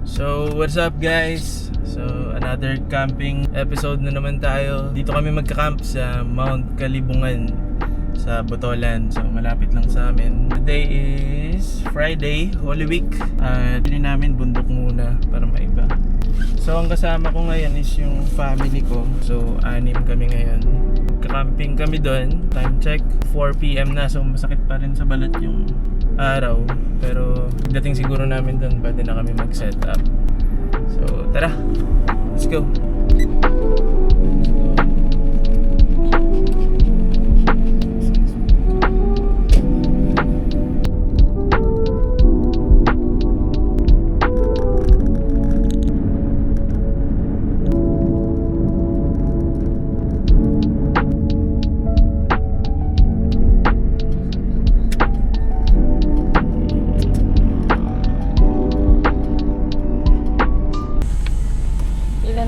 So, what's up guys? So, another camping episode na naman tayo. Dito kami magka-camp sa Mount Kalibungan sa Botolan. So, malapit lang sa amin. Today is Friday, Holy Week. Pili namin bundok muna para maiba. So, ang kasama ko ngayon is yung family ko. So, 6 kami ngayon. Magka-camping kami doon. Time check, 4 PM na. So, masakit pa rin sa balat yung araw, pero pagdating siguro namin doon pwede na kami mag-set up. So tara, let's go.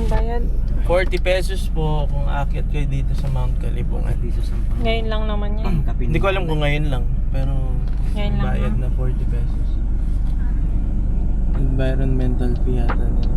Bayad? 40 pesos po kung aakyat kayo dito sa Mount Kalibungan. Ngayon lang naman yan. Hindi ko alam kung ngayon lang, pero Ngayon lang, bayad na 40 pesos. Environmental fee yata nila.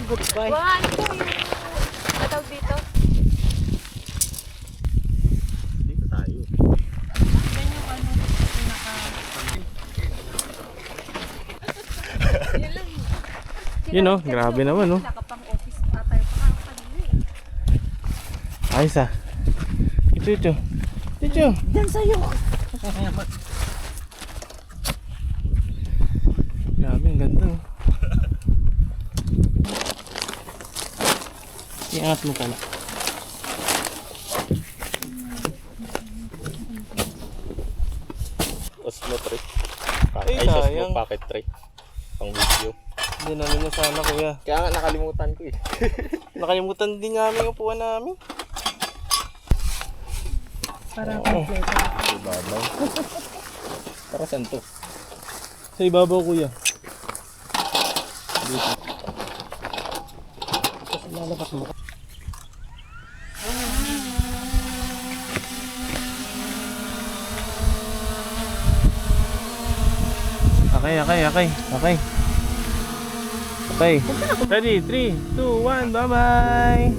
Goodbye. Ano po yung matawag dito? Dito tayo. Yan yung ano, pinaka... Yan lang. Yun o, grabe naman o. Nakapang office pa tayo pa kanina eh. Ayos ah. Chucho. Chucho. Diyan sa'yo. Grabe, ang ganda oh. Iangat mo pala. Osmo tray. Ay, Ay, sus sayang. mo packet tray. Pang video. Hindi namin na sana kuya. Kaya nga nakalimutan ko eh. Nakalimutan din namin yung upuan namin. Para kompleto. Ibabaw. Para saan to? Sa ibabaw kuya. Dito. Tapos lalabas mo. Okay. Ready? 3, 2, 1, bye-bye!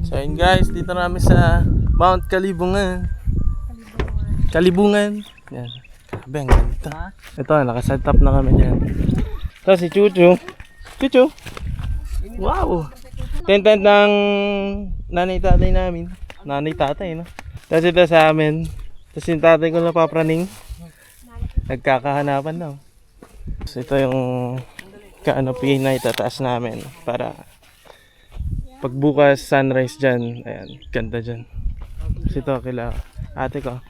So yun guys, dito na kami sa Mount Kalibungan. Yan. Grabe, ang ganda. Ito, nakaset up na kami dyan. Ito si Chuchu. Wow! Tent ng nanay-tatay namin. Nanay-tatay, no? Tapos ito sa amin. Tapos yung tatay ko napapraning. Nagkakahanapan daw. So ito yung canopy na itataas namin para pagbukas sunrise dyan. Ayan, ganda dyan. Kasi ito ate ko.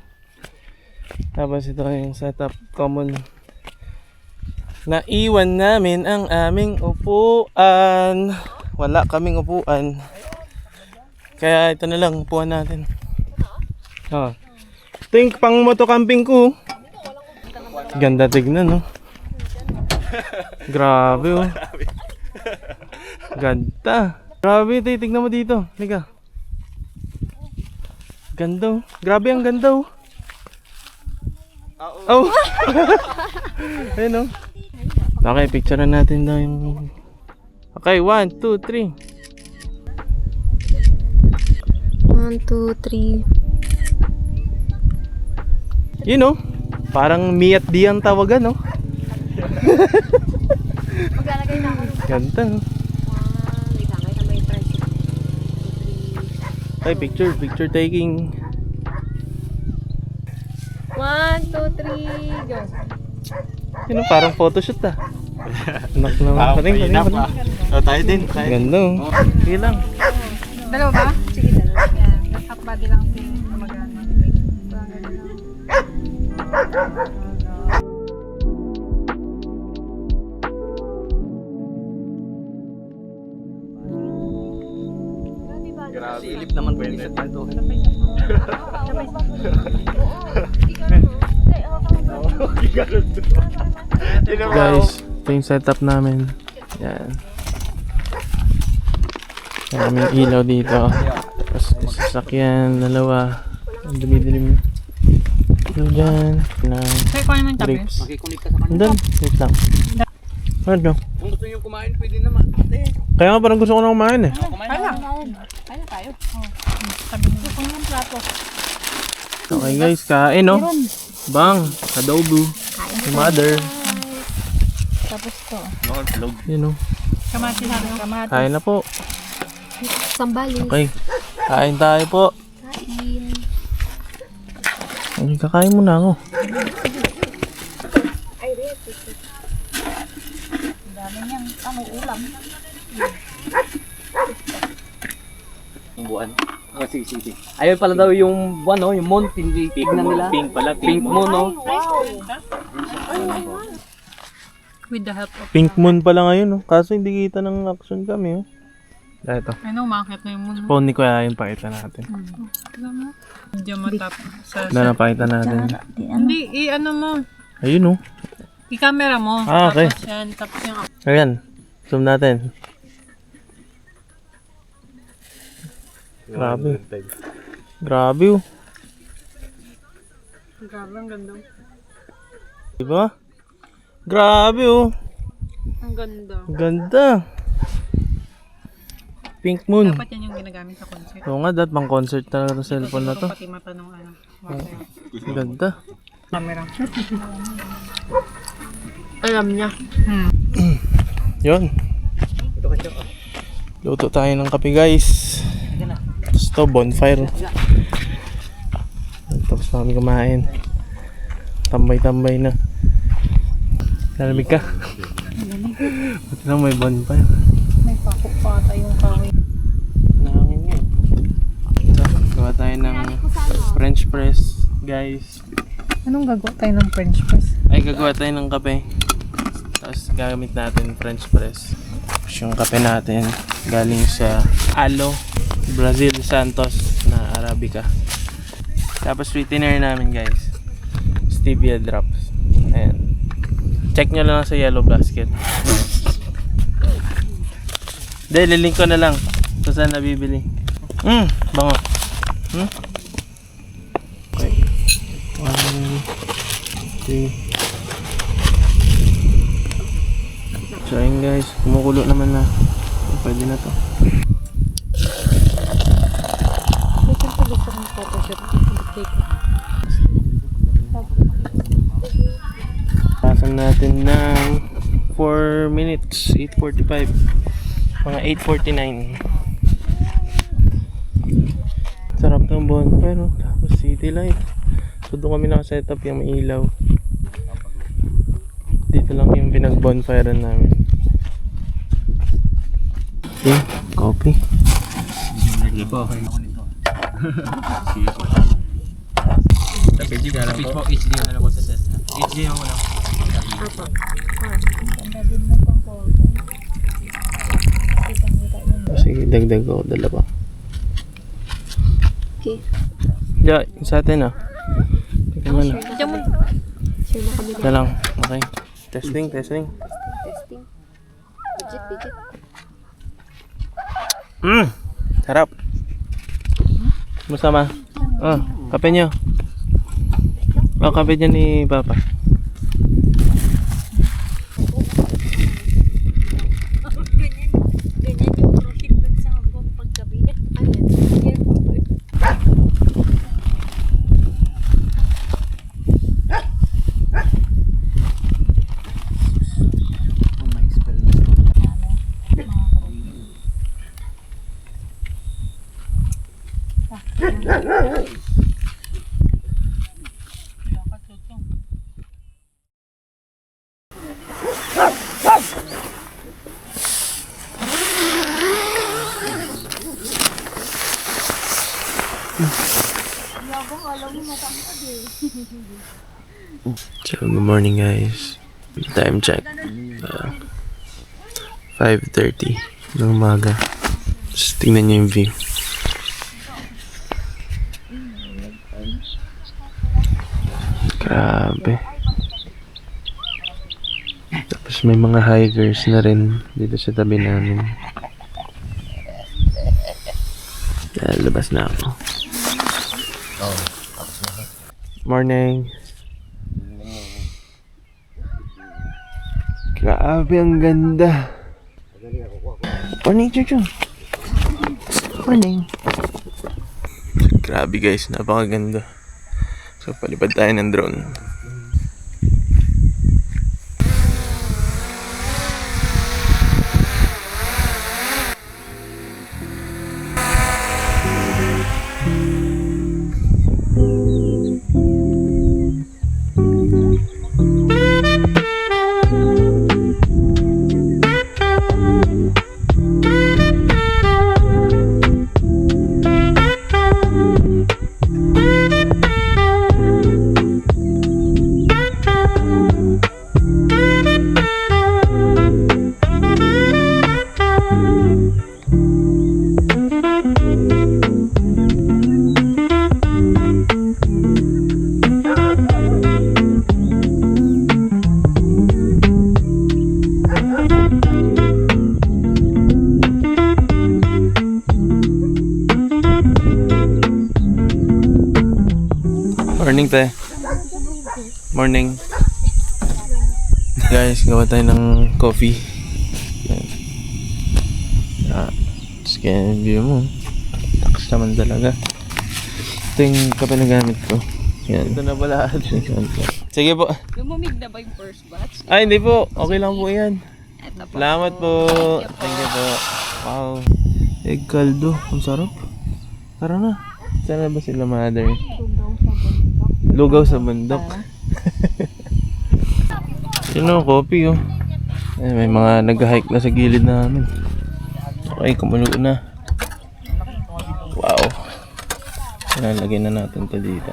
Tapos ito yung setup common. Naiwan namin ang aming upuan. Wala kaming upuan. Kaya ito na lang upuan natin. Oh. Ito yung pang motocamping ko. Ganda tignan, no? Grabe, oh. Ganda. Grabe, tignan mo dito. Liga. Ganda, oh. Grabe, ang ganda, oh. Oh. Ayun, oh. Okay, picture natin daw yung... Okay, 1, 2, 3. 1, 2, 3. Yun, oh. Parang me at D ang tawagan, oh. Maglalagay na ako ng Ganda, oh. wait lang, kahit na may price. Okay, picture taking. 1, 2, 3, go. Yun, oh, parang photoshoot, ah. Anak naman. Paring. Tayo din. Ganda, oh. Sige lang. Dalawa ba? Sige, dalawa. Yan. Half body lang yung gumagana. Grabe. Silip naman po yung set na ito. Guys, ito yung setup namin. Yan. Maraming ilaw dito. Tapos yung sasakyan, dalawa. Ang dumidilim. Ito dyan. Na Kaya ko naman tabi. grapes. Makikunik ka sa kanya. Andun, wait lang. Ano? Kung gusto nyo kumain, pwede naman. Kaya nga parang gusto ko na kumain eh. Kumain Kaya na. lang. Kaya tayo. Sabi mo. Gusto ko ng plato. Okay guys, kain no? Bang, adobo. Si mother. Tapos to. Yun no. Kamati sabi ng kamati. Kain na po. Sambali. Okay. Kain tayo po. Kain. Ay, kakain muna ako. Dami niyang ulam. Yung buwan. Oh, sige. Ayun pala daw yung buwan, no? Yung moon, tignan nila. Pink pala. Pink moon, no? With the help of... Pink moon pala ngayon no. Kaso hindi kita ng action kami oh. Ito. I know, makakit na yung mundo. Phone ni Kuya yun, pakita natin. Tignan mo. Medyo matap. Sa... Na napakita natin. Hindi, i-ano mo. Ayun oh. I-camera mo. Ah, okay. Tapos yan, tapos yung... Ayan. Zoom natin. Grabe. Grabe oh. Grabe, ang ganda. Diba? Grabe oh. Ang ganda. Ganda. Pink moon. Dapat yan yung ginagamit sa concert. Oo nga, dat pang concert talaga ng cellphone na to. Pati mata nung ano. Ganda. Camera. Alam niya. Yun. Luto tayo ng kape guys. Tapos to, bonfire. Tapos na kami kumain. Tambay-tambay na. Nalamig ka? Buti na may bonfire. May pakok pa tayong kawin. Nahangin nga eh. So, gawa tayo ng French press guys. Anong gagawa tayo ng French press? Ay, gagawa tayo ng kape. Tapos gagamit natin French press. Tapos yung kape natin galing sa Alo Brazil Santos na Arabica. Tapos sweetener namin guys, stevia drops. Ayan. Check nyo lang sa yellow basket. Hindi, lilink ko na lang kung saan nabibili. Bango. Okay. 1, 2, 3. So ayun guys, kumukulo naman na. Pwede na to. Pasan natin ng 4 minutes, 8:45. Mga 8:49. Sarap ng bonfire, no? Tapos city light. So doon kami nakasetup yung may ilaw. Dito lang yung pinag-bonfirean namin. Okay, coffee. Sige po. HD ka lang Speed po? po, HD na lang po sa set. HD ako lang. Apo. Ganda din mo pang photo. Kitang-kita yun. Sige, dagdag ko. Dalawa. Okay. Yeah, yung sa atin ah. Teka mo na. Diyan mo. Share mo kami. Ito lang. Okay. Testing. Testing. Legit. Sarap. Masama. Kape nyo. Kape niya ni Papa. Ganyan yung routine dun sa hanggang paggabi. So, good morning guys. Time check. 5:30 ng umaga. Just tingnan nyo yung view. Grabe. Tapos may mga hikers na rin dito sa tabi namin. Labas na ako. Morning. Grabe, ang ganda. Morning, Chuchu. Morning. Grabe guys, napakaganda. So, palipad tayo ng drone. Morning, te. Morning. Guys, gawa tayo ng coffee. Yan. Tapos kaya yung view mo. Takas naman talaga. Ito yung kape na gamit ko. Yan. Ito na pala. Sige po. Lumamig na ba yung first batch? Ay, hindi po. Okay lang po yan. Ito po. Salamat po. Thank you po. Wow. Egg caldo. Ang sarap. Tara na. Sana ba sila mother? Lugaw sa bundok. Yun o, coffee oh. Ay, may mga nag-hike na sa gilid namin. Okay, kumulo na. Wow. Nalagay na natin ito dito.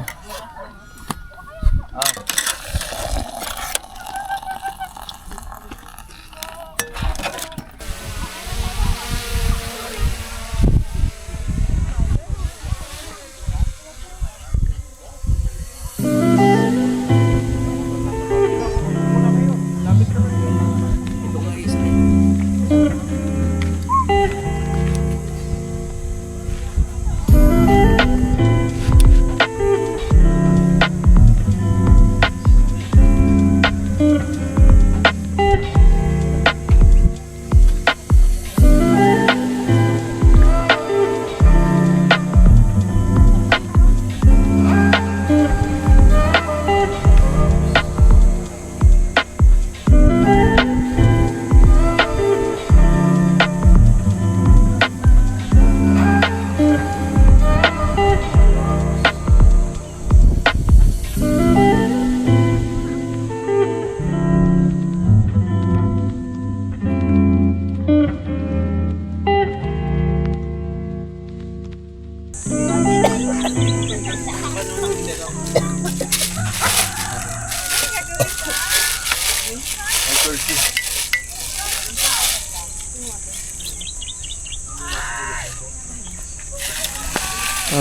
Oh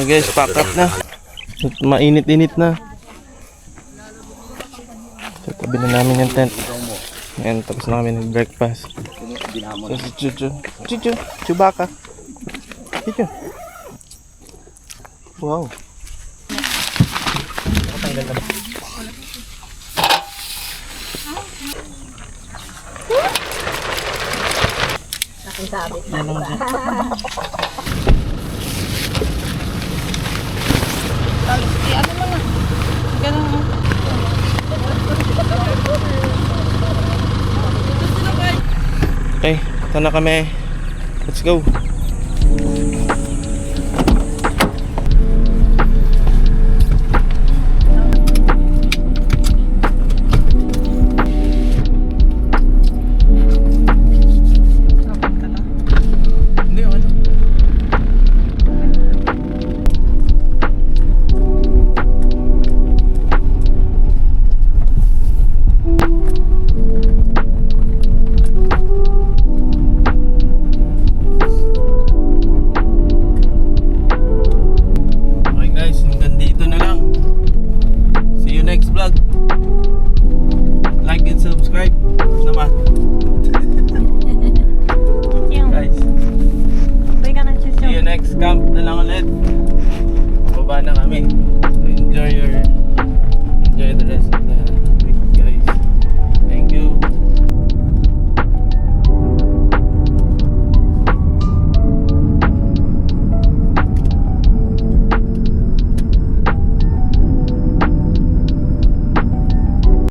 guys, pack up na. At mainit-init na. So, tabi na namin yung tent. Ayan, tapos na kami nag-breakfast. So, si Chuchu. Chuchu, Chewbacca. Chuchu. Wow. Aking sabi. Anong dyan? Ano mo na? Ganun mo. Okay, ito na kami. Let's go. Napunta na. Hindi, ano? Okay guys, hanggang dito na lang. See you next vlog. Like and subscribe naman. Chichong. Guys, Uy ka ng chichong. see you next camp na lang ulit. Baba na kami.